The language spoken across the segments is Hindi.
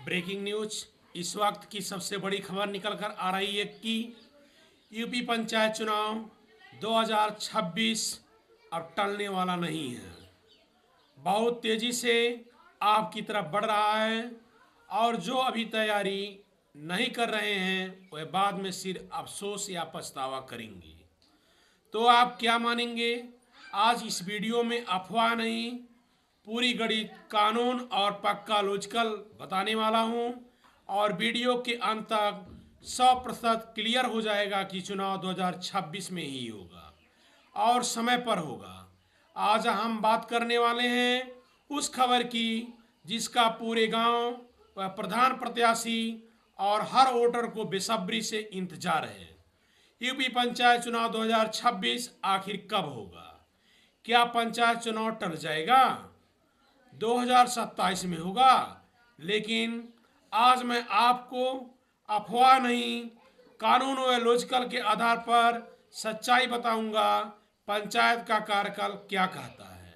ब्रेकिंग न्यूज इस वक्त की सबसे बड़ी खबर निकल कर आ रही है कि यूपी पंचायत चुनाव 2026 अब टलने वाला नहीं है। बहुत तेजी से आपकी तरफ बढ़ रहा है और जो अभी तैयारी नहीं कर रहे हैं वह बाद में सिर्फ अफसोस या पछतावा करेंगे। तो आप क्या मानेंगे? आज इस वीडियो में अफवाह नहीं, पूरी गणित, कानून और पक्का लॉजिकल बताने वाला हूं और वीडियो के अंत तक 100% क्लियर हो जाएगा कि चुनाव 2026 में ही होगा और समय पर होगा। आज हम बात करने वाले हैं उस खबर की जिसका पूरे गांव व प्रधान प्रत्याशी और हर वोटर को बेसब्री से इंतजार है। यूपी पंचायत चुनाव 2026 आखिर कब होगा? क्या पंचायत चुनाव टल जाएगा? 2027 में होगा? लेकिन आज मैं आपको अफवाह नहीं, कानून व लॉजिकल के आधार पर सच्चाई बताऊंगा। पंचायत का कार्यकाल क्या कहता है?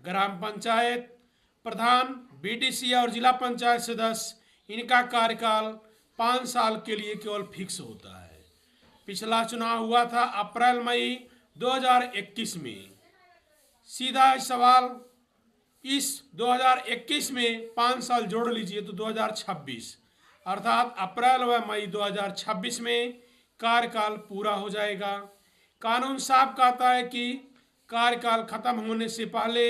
ग्राम पंचायत प्रधान, बीडीसी और जिला पंचायत सदस्य, इनका कार्यकाल 5 साल के लिए केवल फिक्स होता है। पिछला चुनाव हुआ था अप्रैल मई 2021 में। सीधा सवाल, इस 2021 में 5 साल जोड़ लीजिए तो 2026, अर्थात अप्रैल व मई 2026 में कार्यकाल पूरा हो जाएगा। कानून साफ कहता है कि कार्यकाल खत्म होने से पहले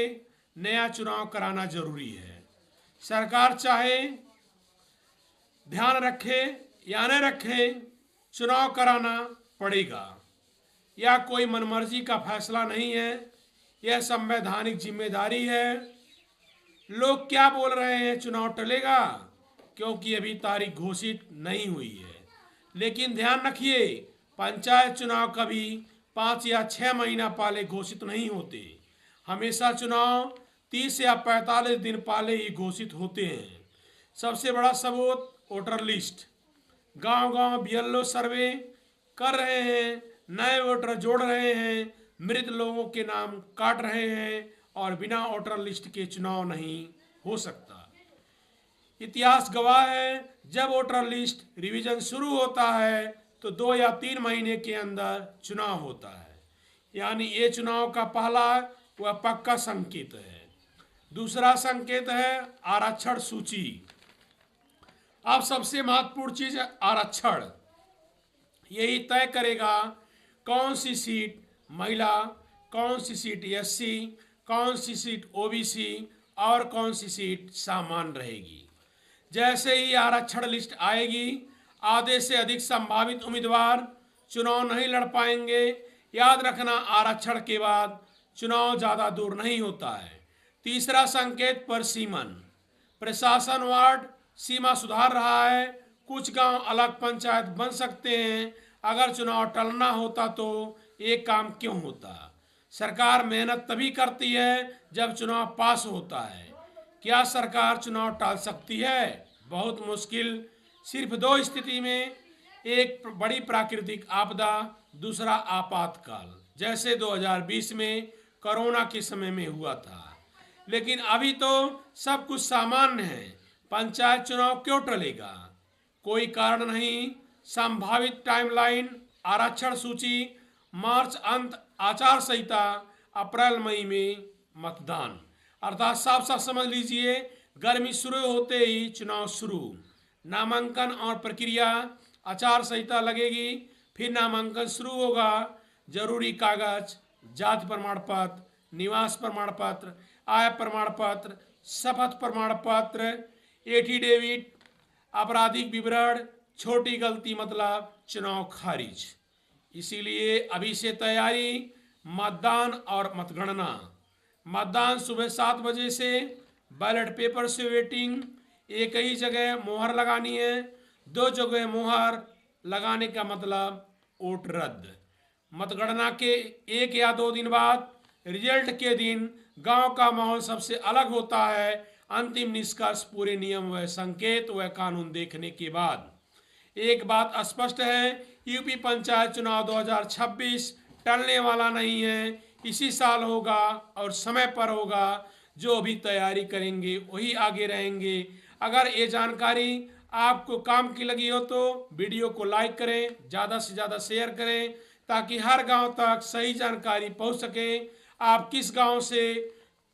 नया चुनाव कराना जरूरी है। सरकार चाहे ध्यान रखे या न रखे, चुनाव कराना पड़ेगा। यह कोई मनमर्जी का फैसला नहीं है, यह संवैधानिक जिम्मेदारी है। लोग क्या बोल रहे हैं चुनाव टलेगा, क्योंकि अभी तारीख घोषित नहीं हुई है। लेकिन ध्यान रखिए, पंचायत चुनाव कभी 5 या 6 महीना पहले घोषित नहीं होते। हमेशा चुनाव 30 या 45 दिन पहले ही घोषित होते हैं। सबसे बड़ा सबूत वोटर लिस्ट। गांव-गांव बीएलओ सर्वे कर रहे हैं, नए वोटर जोड़ रहे हैं, मृत लोगों के नाम काट रहे हैं और बिना वोटर लिस्ट के चुनाव नहीं हो सकता। इतिहास गवाह है, जब वोटर लिस्ट रिवीजन शुरू होता है तो 2 या 3 महीने के अंदर चुनाव होता है। यानी ये चुनाव का पहला व पक्का संकेत है। दूसरा संकेत है आरक्षण सूची। अब सबसे महत्वपूर्ण चीज है आरक्षण। यही तय करेगा कौन सी सीट महिला, कौन सी सीट एससी, कौन सी सीट ओबीसी और कौन सी सीट सामान्य रहेगी। जैसे ही आरक्षण लिस्ट आएगी, आधे से अधिक संभावित उम्मीदवार चुनाव नहीं लड़ पाएंगे। याद रखना, आरक्षण के बाद चुनाव ज़्यादा दूर नहीं होता है। तीसरा संकेत परसीमन। प्रशासन वार्ड सीमा सुधार रहा है। कुछ गांव अलग पंचायत बन सकते हैं। अगर चुनाव टलना होता तो एक काम क्यों होता? सरकार मेहनत तभी करती है जब चुनाव पास होता है। क्या सरकार चुनाव टाल सकती है? बहुत मुश्किल। सिर्फ 2 स्थिति में, एक बड़ी प्राकृतिक आपदा, दूसरा आपातकाल, जैसे 2020 में कोरोना के समय में हुआ था। लेकिन अभी तो सब कुछ सामान्य है। पंचायत चुनाव क्यों टलेगा? कोई कारण नहीं। संभावित टाइमलाइन, आरक्षण सूची, मार्च अंत आचार संहिता, अप्रैल मई में मतदान। अर्थात साफ साफ समझ लीजिए, गर्मी शुरू होते ही चुनाव शुरू। नामांकन और प्रक्रिया, आचार संहिता लगेगी, फिर नामांकन शुरू होगा। जरूरी कागज, जाति प्रमाण पत्र, निवास प्रमाण पत्र, आय प्रमाण पत्र, शपथ प्रमाण पत्र, एफिडेविट, आपराधिक विवरण, छोटी गलती मतलब चुनाव खारिज। इसीलिए अभी से तैयारी। मतदान और मतगणना। मतदान सुबह 7 बजे से, बैलेट पेपर से वेटिंग। एक ही जगह मोहर लगानी है। 2 जगह मोहर लगाने का मतलब वोट रद्द। मतगणना के 1 या 2 दिन बाद, रिजल्ट के दिन गांव का माहौल सबसे अलग होता है। अंतिम निष्कर्ष पूरे नियम व संकेत व कानून देखने के बाद। एक बात स्पष्ट है, यूपी पंचायत चुनाव 2026 टलने वाला नहीं है। इसी साल होगा और समय पर होगा। जो भी तैयारी करेंगे वही आगे रहेंगे। अगर ये जानकारी आपको काम की लगी हो तो वीडियो को लाइक करें, ज़्यादा से ज़्यादा शेयर करें ताकि हर गांव तक सही जानकारी पहुंच सके। आप किस गांव से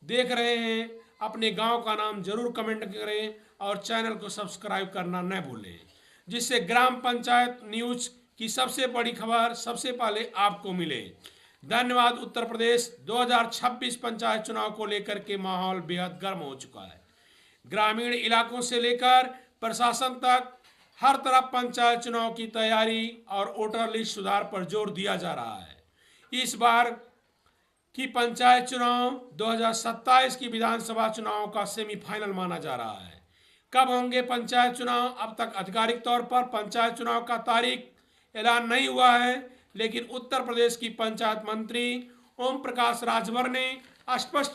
देख रहे हैं, अपने गांव का नाम जरूर कमेंट करें और चैनल को सब्सक्राइब करना न भूलें, जिससे ग्राम पंचायत न्यूज की सबसे बड़ी खबर सबसे पहले आपको मिले। धन्यवाद। उत्तर प्रदेश 2026 पंचायत चुनाव को लेकर के माहौल बेहद गर्म हो चुका है। ग्रामीण इलाकों से लेकर प्रशासन तक हर तरफ पंचायत चुनाव की तैयारी और वोटर लिस्ट सुधार पर जोर दिया जा रहा है। इस बार की पंचायत चुनाव 2027 की विधानसभा चुनाव का सेमीफाइनल माना जा रहा है। कब होंगे पंचायत चुनाव, अब तक आधिकारिक तौर पर पंचायत चुनाव का तारीख ऐलान नहीं हुआ है, लेकिन उत्तर प्रदेश की पंचायत मंत्री ओम प्रकाश राजभर ने स्पष्ट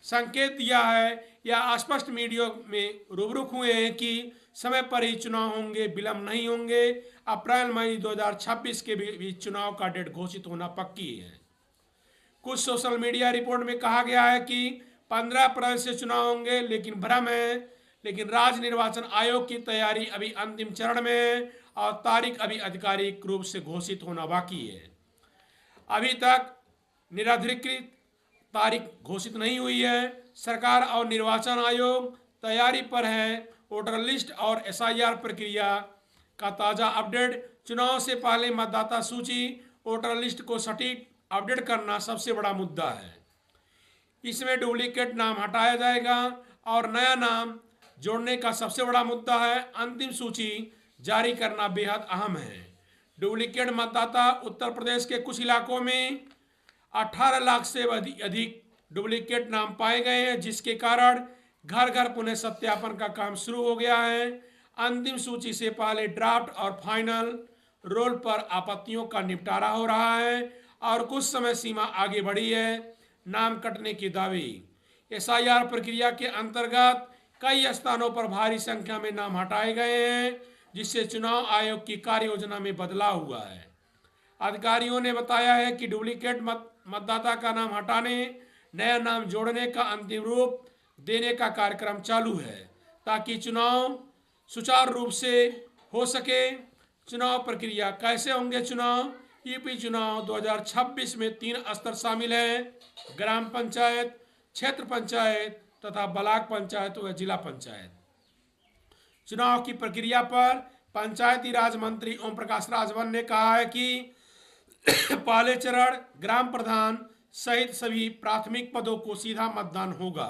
संकेत दिया है या स्पष्ट मीडिया में रूबरू हुए हैं कि समय पर ही चुनाव होंगे, विलंब नहीं होंगे। अप्रैल मई 2026 के बीच चुनाव का डेट घोषित होना पक्की है। कुछ सोशल मीडिया रिपोर्ट में कहा गया है कि 15 अप्रैल से चुनाव होंगे, लेकिन भ्रम है। लेकिन राज्य निर्वाचन आयोग की तैयारी अभी अंतिम चरण में है और तारीख अभी आधिकारिक रूप से घोषित होना बाकी है। अभी तक निराधिकृत तारीख घोषित नहीं हुई है। सरकार और निर्वाचन आयोग तैयारी पर है। वोटर लिस्ट और SIR प्रक्रिया का ताज़ा अपडेट। चुनाव से पहले मतदाता सूची वोटर लिस्ट को सटीक अपडेट करना सबसे बड़ा मुद्दा है। इसमें डुप्लीकेट नाम हटाया जाएगा और नया नाम जोड़ने का सबसे बड़ा मुद्दा है। अंतिम सूची जारी करना बेहद अहम है। डुप्लीकेट मतदाता उत्तर प्रदेश के कुछ इलाकों में 18 लाख से अधिक डुप्लीकेट नाम पाए गए हैं, जिसके कारण घर घर पुनः सत्यापन का काम शुरू हो गया है। अंतिम सूची से पहले ड्राफ्ट और फाइनल रोल पर आपत्तियों का निपटारा हो रहा है और कुछ समय सीमा आगे बढ़ी है। नाम कटने के दावे। SIR प्रक्रिया के अंतर्गत कई स्थानों पर भारी संख्या में नाम हटाए गए हैं, जिससे चुनाव आयोग की कार्य योजना में बदलाव हुआ है। अधिकारियों ने बताया है कि डुप्लीकेट मतदाता का नाम हटाने, नया नाम जोड़ने का अंतिम रूप देने का कार्यक्रम चालू है ताकि चुनाव सुचारू रूप से हो सके। चुनाव प्रक्रिया कैसे होंगे चुनाव? यूपी चुनाव 2026 में 3 स्तर शामिल हैं: ग्राम पंचायत, क्षेत्र पंचायत तथा ब्लॉक पंचायत व जिला पंचायत। चुनाव की प्रक्रिया पर पंचायती राज मंत्री ओम प्रकाश राजभर ने कहा है कि पहले चरण ग्राम प्रधान सहित सभी प्राथमिक पदों को सीधा मतदान होगा।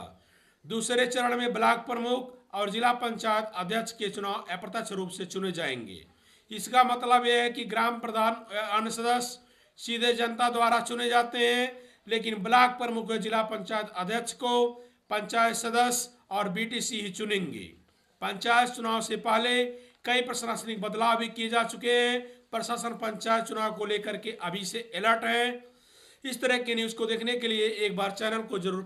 दूसरे चरण में ब्लॉक प्रमुख और जिला पंचायत अध्यक्ष के चुनाव अप्रत्यक्ष रूप से चुने जाएंगे। इसका मतलब यह है कि ग्राम प्रधान अन्य सदस्य सीधे जनता द्वारा चुने जाते हैं, लेकिन ब्लॉक प्रमुख व जिला पंचायत अध्यक्ष को पंचायत सदस्य और BTC ही चुनेंगे। पंचायत चुनाव से पहले कई प्रशासनिक बदलाव भी किए जा चुके हैं। प्रशासन पंचायत चुनाव को लेकर के अभी से अलर्ट है। इस तरह के न्यूज़ को देखने के लिए एक बार चैनल को जरूर